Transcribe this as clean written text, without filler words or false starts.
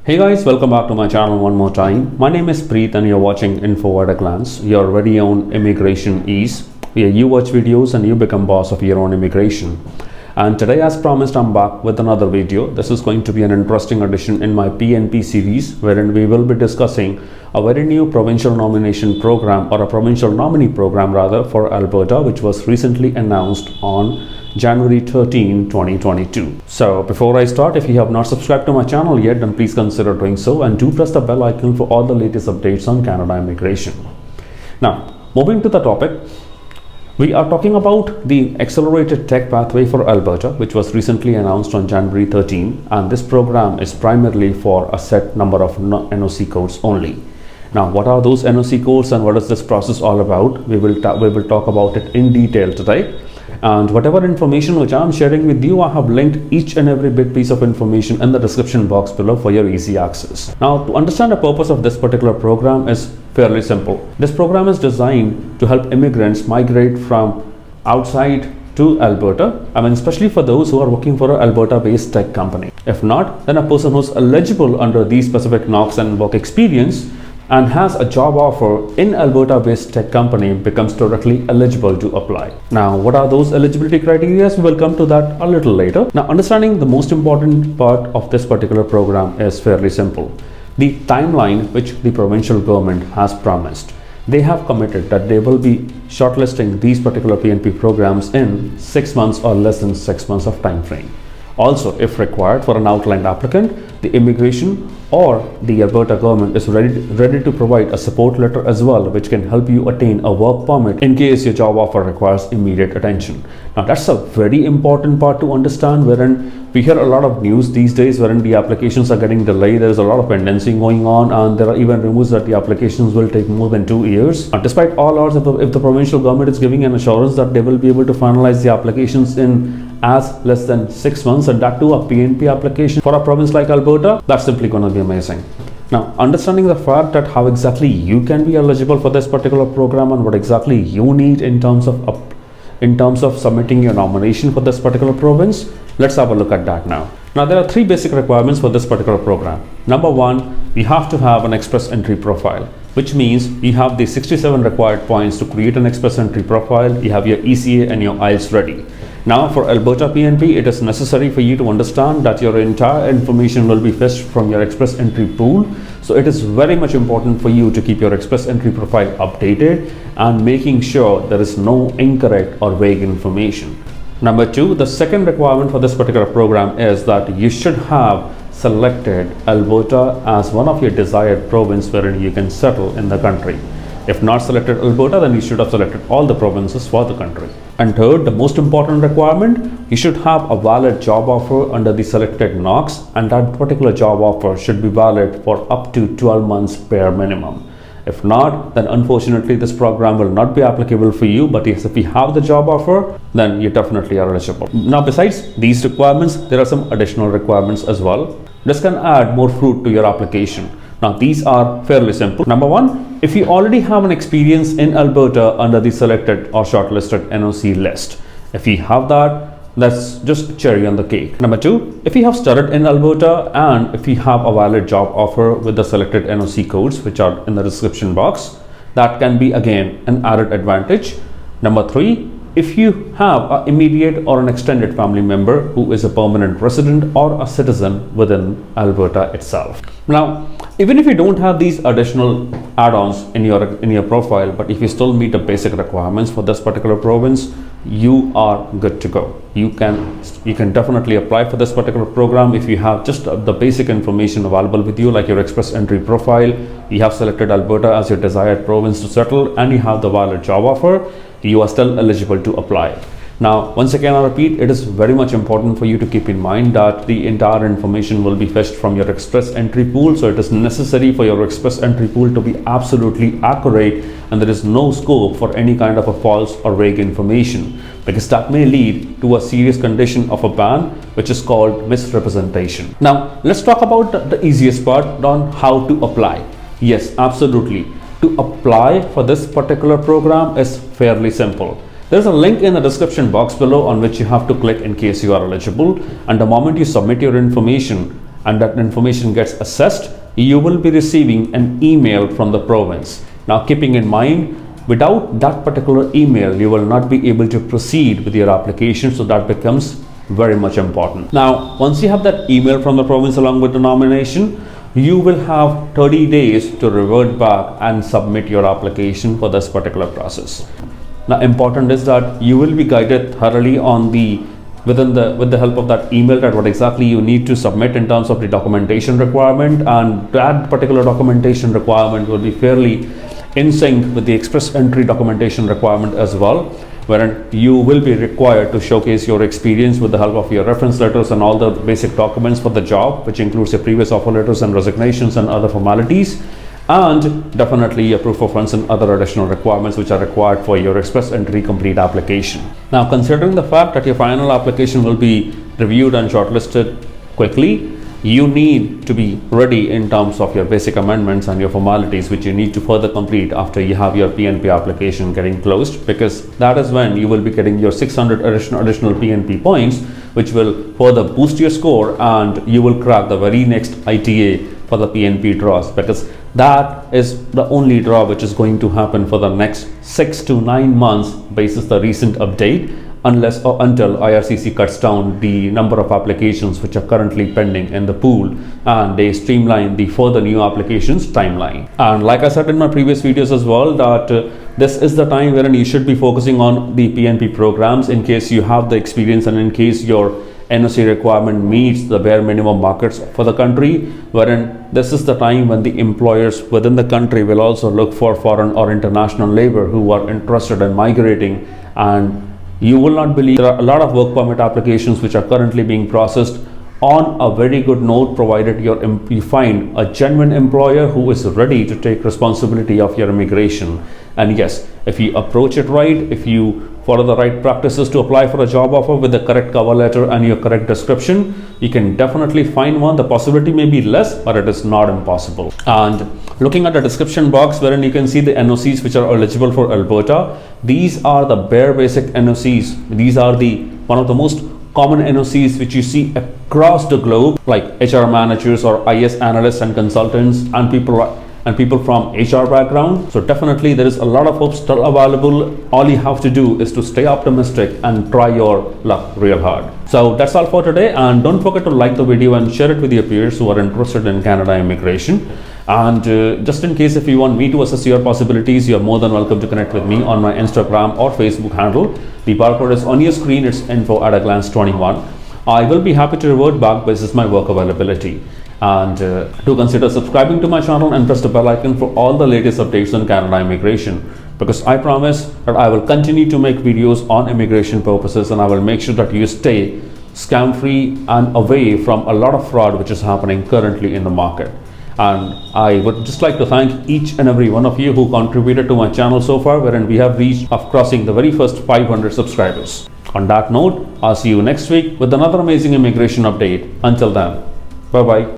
Hey guys, welcome back to my channel one more time. My name is Preet and you're watching Info at a Glance, your very own immigration ease, where you watch videos and you become boss of your own immigration. And today, as promised, I'm back with another video. This is going to be an interesting addition in my PNP series, wherein we will be discussing a very new provincial nomination program, or a provincial nominee program rather, for Alberta, which was recently announced on January 13, 2022. So before I start, if you have not subscribed to my channel yet, then please consider doing so, and do press the bell icon for all the latest updates on Canada immigration. Now, moving to the topic, we are talking about the accelerated tech pathway for Alberta, which was recently announced on January 13, and this program is primarily for a set number of NOC codes only. Now, what are those NOC codes and what is this process all about? We will talk about it in detail today. And whatever information which I am sharing with you, I have linked each and every piece of information in the description box below for your easy access. Now, to understand the purpose of this particular program is fairly simple. This program is designed to help immigrants migrate from outside to Alberta. I mean, especially for those who are working for an Alberta-based tech company. If not, then a person who's eligible under these specific knocks and work experience and has a job offer in Alberta-based tech company becomes directly eligible to apply. Now, what are those eligibility criteria? We will come to that a little later. Now, understanding the most important part of this particular program is fairly simple. The timeline which the provincial government has promised. They have committed that they will be shortlisting these particular PNP programs in 6 months or less than 6 months of time frame. Also, if required for an outlined applicant, the immigration or the Alberta government is ready to provide a support letter as well, which can help you attain a work permit in case your job offer requires immediate attention. Now, that's a very important part to understand, wherein we hear a lot of news these days wherein the applications are getting delayed. There's a lot of pendency going on, and there are even rumors that the applications will take more than 2 years. Despite all odds, if the provincial government is giving an assurance that they will be able to finalize the applications in as less than 6 months, and that too a PNP application for a province like Alberta, that's simply going to be amazing. Now, understanding the fact that how exactly you can be eligible for this particular program and what exactly you need in terms of submitting your nomination for this particular province, let's have a look at that now. Now, there are 3 basic requirements for this particular program. Number 1, you have to have an express entry profile, which means you have the 67 required points to create an express entry profile. You have your ECA and your IELTS ready. Now, for Alberta PNP, it is necessary for you to understand that your entire information will be fetched from your express entry pool. So it is very much important for you to keep your express entry profile updated and making sure there is no incorrect or vague information. Number 2, the second requirement for this particular program is that you should have selected Alberta as one of your desired province wherein you can settle in the country. If not selected Alberta, then you should have selected all the provinces for the country. And third, the most important requirement, you should have a valid job offer under the selected knocks, and that particular job offer should be valid for up to 12 months bare minimum. If not, then unfortunately this program will not be applicable for you. But yes, if you have the job offer, then you definitely are eligible. Now, besides these requirements, there are some additional requirements as well. This can add more fruit to your application. Now, these are fairly simple. Number 1, if you already have an experience in Alberta under the selected or shortlisted NOC list. If you have that, that's just cherry on the cake. Number 2, if you have studied in Alberta and if you have a valid job offer with the selected NOC codes, which are in the description box, that can be again an added advantage. Number 3, if you have an immediate or an extended family member who is a permanent resident or a citizen within Alberta itself. Now, even if you don't have these additional add-ons in your profile, but if you still meet the basic requirements for this particular province, you are good to go. You can definitely apply for this particular program if you have just the basic information available with you, like your express entry profile. You have selected Alberta as your desired province to settle, and you have the valid job offer. You are still eligible to apply. Now, once again, I repeat, it is very much important for you to keep in mind that the entire information will be fetched from your express entry pool. So it is necessary for your express entry pool to be absolutely accurate, and there is no scope for any kind of a false or vague information, because that may lead to a serious condition of a ban, which is called misrepresentation. Now, let's talk about the easiest part on how to apply. Yes, absolutely. To apply for this particular program is fairly simple. There's a link in the description box below on which you have to click in case you are eligible, and the moment you submit your information, and that information gets assessed, you will be receiving an email from the province. Now, keeping in mind, without that particular email, you will not be able to proceed with your application, so that becomes very much important. Now, once you have that email from the province along with the nomination, you will have 30 days to revert back and submit your application for this particular process. Now, important is that you will be guided thoroughly on with the help of that email, that what exactly you need to submit in terms of the documentation requirement, and that particular documentation requirement will be fairly in sync with the express entry documentation requirement as well, wherein you will be required to showcase your experience with the help of your reference letters and all the basic documents for the job, which includes your previous offer letters and resignations and other formalities, and definitely your proof of funds and other additional requirements which are required for your express entry complete application. Now, considering the fact that your final application will be reviewed and shortlisted quickly, you need to be ready in terms of your basic amendments and your formalities which you need to further complete after you have your PNP application getting closed, because that is when you will be getting your 600 additional PNP points, which will further boost your score, and you will crack the very next ITA for the PNP draws, because that is the only draw which is going to happen for the next 6 to 9 months basis the recent update, unless or until IRCC cuts down the number of applications which are currently pending in the pool and they streamline the further new applications timeline. And like I said in my previous videos as well, that this is the time wherein you should be focusing on the PNP programs in case you have the experience and in case your NOC requirement meets the bare minimum markets for the country, wherein this is the time when the employers within the country will also look for foreign or international labor who are interested in migrating. And you will not believe, there are a lot of work permit applications which are currently being processed on a very good note, provided you find a genuine employer who is ready to take responsibility of your immigration. And yes, if you approach it right, if you follow the right practices to apply for a job offer with the correct cover letter and your correct description, you can definitely find one. The possibility may be less, but it is not impossible. And looking at the description box wherein you can see the NOCs which are eligible for Alberta, these are the bare basic NOCs. These are one of the most common NOCs which you see across the globe, like HR managers or IS analysts and consultants and people from HR background. So definitely there is a lot of hope still available. All you have to do is to stay optimistic and try your luck real hard. So that's all for today, and don't forget to like the video and share it with your peers who are interested in Canada immigration. And just in case if you want me to assess your possibilities, you are more than welcome to connect with me on my Instagram or Facebook handle. The barcode is on your screen. It's info@aglance21. I will be happy to revert back basis my work availability. And do consider subscribing to my channel and press the bell icon for all the latest updates on Canada immigration, because I promise that I will continue to make videos on immigration purposes, and I will make sure that you stay scam free and away from a lot of fraud which is happening currently in the market. And I would just like to thank each and every one of you who contributed to my channel so far, wherein we have reached of crossing the very first 500 subscribers. On that note, I'll see you next week with another amazing immigration update. Until then, bye bye.